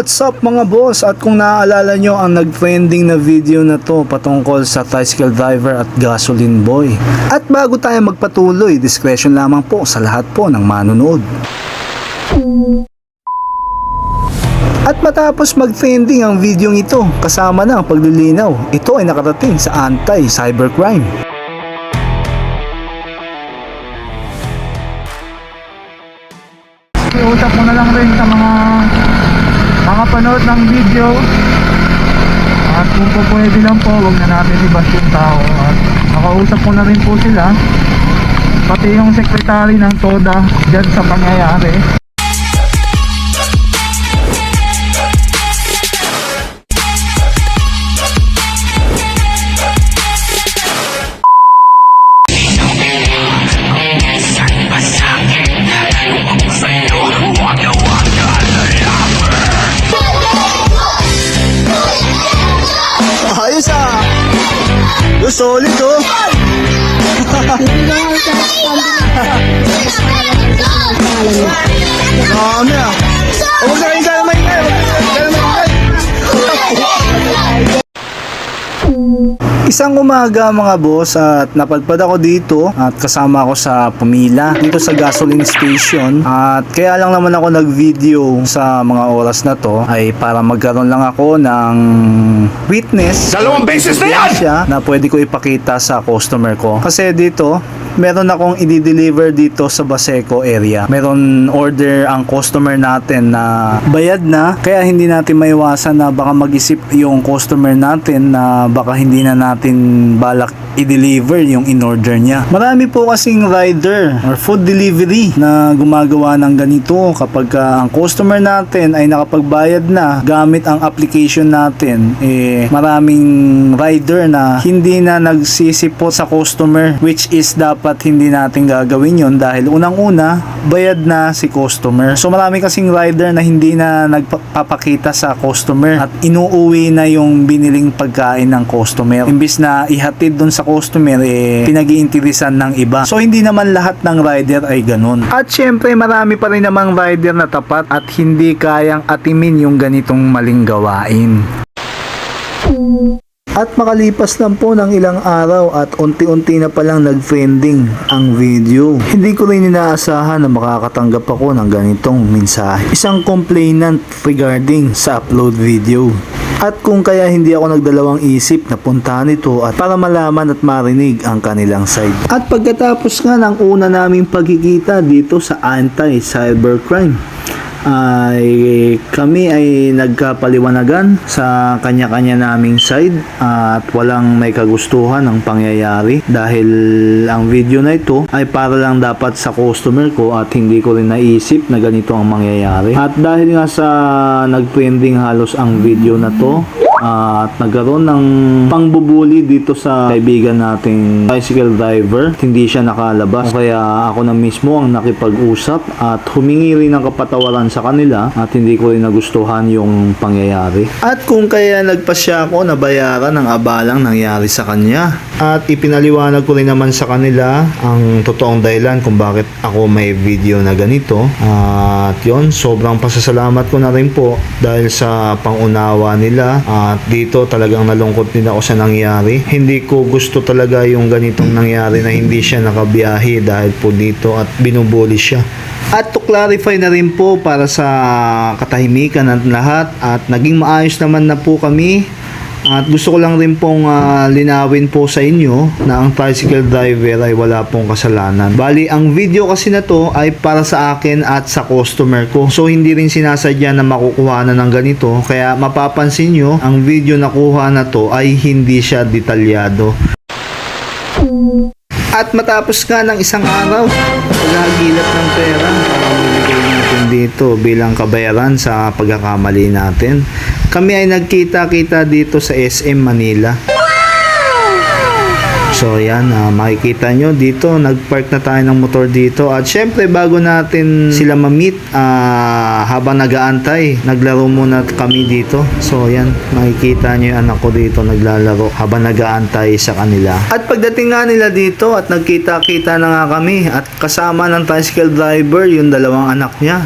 What's up mga boss? At kung naaalala nyo ang nag-trending na video na to patungkol sa tricycle driver at gasoline boy. At bago tayo magpatuloy, discretion lamang po sa lahat po ng manonood. At matapos mag-trending ang video ito, kasama na ang paglilinaw, ito ay nakarating sa anti-cybercrime. Iusap mo na lang rin sa mga panood ng video, at kung po pwede lang po, huwag na natin i-bash yung tao, at makausap ko na rin po sila, pati yung secretary ng TODA dyan sa pangyayari. Ayos ah! Solid oh! Dami ah! Huwag na rin kayo maingay! Isang umaga mga boss at napadpad ako dito at kasama ako sa pumila dito sa gasoline station, at kaya lang naman ako nag-video sa mga oras na to ay para magkaroon lang ako ng witness. Dalawang beses na yan! Na pwede ko ipakita sa customer ko. Kasi dito meron akong i-deliver dito sa Baseco area. Meron order ang customer natin na bayad na, kaya hindi natin maiwasan na baka mag-isip yung customer natin na baka hindi na natin balak i-deliver yung in-order niya. Marami po kasing rider or food delivery na gumagawa ng ganito kapag ang customer natin ay nakapagbayad na gamit ang application natin. Maraming rider na hindi na nagsisipot sa customer, which is dapat hindi natin gagawin yun dahil unang-una bayad na si customer. So marami kasing rider na hindi na nagpapakita sa customer at inuuwi na yung biniling pagkain ng customer. Imbis na ihatid dun sa customer, pinag-iinteresan ng iba. So hindi naman lahat ng rider ay ganun. At syempre marami pa rin namang rider na tapat at hindi kayang atimin yung ganitong maling gawain. At makalipas lang po ng ilang araw at unti-unti na palang nag-trending ang video. Hindi ko rin inaasahan na makakatanggap ako ng ganitong mensahe. Isang complainant regarding sa upload video. At kung kaya hindi ako nagdalawang isip na puntahan ito at para malaman at marinig ang kanilang side. At pagkatapos nga ng una naming pagkikita dito sa anti-cybercrime, ay kami ay nagkapaliwanagan sa kanya-kanya naming side at walang may kagustuhan ng pangyayari dahil ang video na ito ay para lang dapat sa customer ko at hindi ko rin naisip na ganito ang mangyayari. At dahil nga sa nag-trending halos ang video na to at nagkaroon ng pangbubuli dito sa kaibigan nating tricycle driver, hindi siya nakalabas, kaya ako na mismo ang nakipag-usap at humingi rin ng kapatawaran sa kanila at hindi ko rin nagustuhan yung pangyayari. At kung kaya nagpasya ako na bayaran ang abalang nangyari sa kanya at ipinaliwanag ko rin naman sa kanila ang totoong dahilan kung bakit ako may video na ganito. At yon, sobrang pasasalamat ko na rin po dahil sa pangunawa nila. At dito talagang nalungkot din ako sa nangyari. Hindi ko gusto talaga yung ganitong nangyari na hindi siya nakabiyahe dahil po dito at binubuli siya. At to clarify na rin po para sa katahimikan ng lahat at naging maayos naman na po kami. At gusto ko lang rin pong linawin po sa inyo na ang tricycle driver ay wala pong kasalanan. Bali, ang video kasi na to ay para sa akin at sa customer ko. So, hindi rin sinasadya na makukuha na ng ganito. Kaya mapapansin nyo, ang video na kuha na to ay hindi siya detalyado. At matapos nga ng isang araw, paghagilat ng pera para mabigay natin dito bilang kabayaran sa pagkakamali natin, kami ay nagkita-kita dito sa SM Manila. So yan, makikita nyo dito, nagpark na tayo ng motor dito. At syempre bago natin sila ma-meet, habang nag-aantay, naglaro muna kami dito. So yan, makikita nyo yung anak ko dito naglalaro habang nag-aantay sa kanila. At pagdating nga nila dito at nagkita-kita na nga kami at kasama ng tricycle driver yung dalawang anak niya.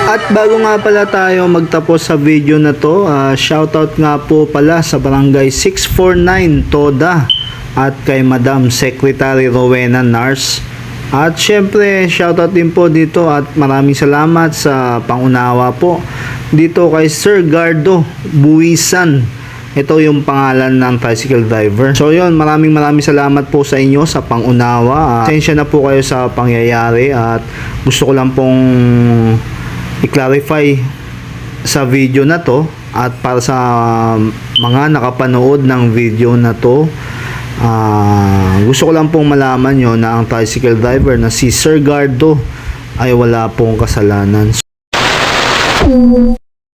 At bago nga pala tayo magtapos sa video na to, shoutout nga po pala sa Barangay 649 Toda at kay Madam Secretary Rowena Nars. At syempre shoutout din po dito at maraming salamat sa pangunawa po dito kay Sir Gardo Buisan. Ito yung pangalan ng tricycle driver. So yun, maraming salamat po sa inyo sa pangunawa. Pasensya na po kayo sa pangyayari at gusto ko lang pong i-clarify sa video na to at para sa mga nakapanood ng video na to, gusto ko lang pong malaman nyo na ang tricycle driver na si Sir Gardo ay wala pong kasalanan.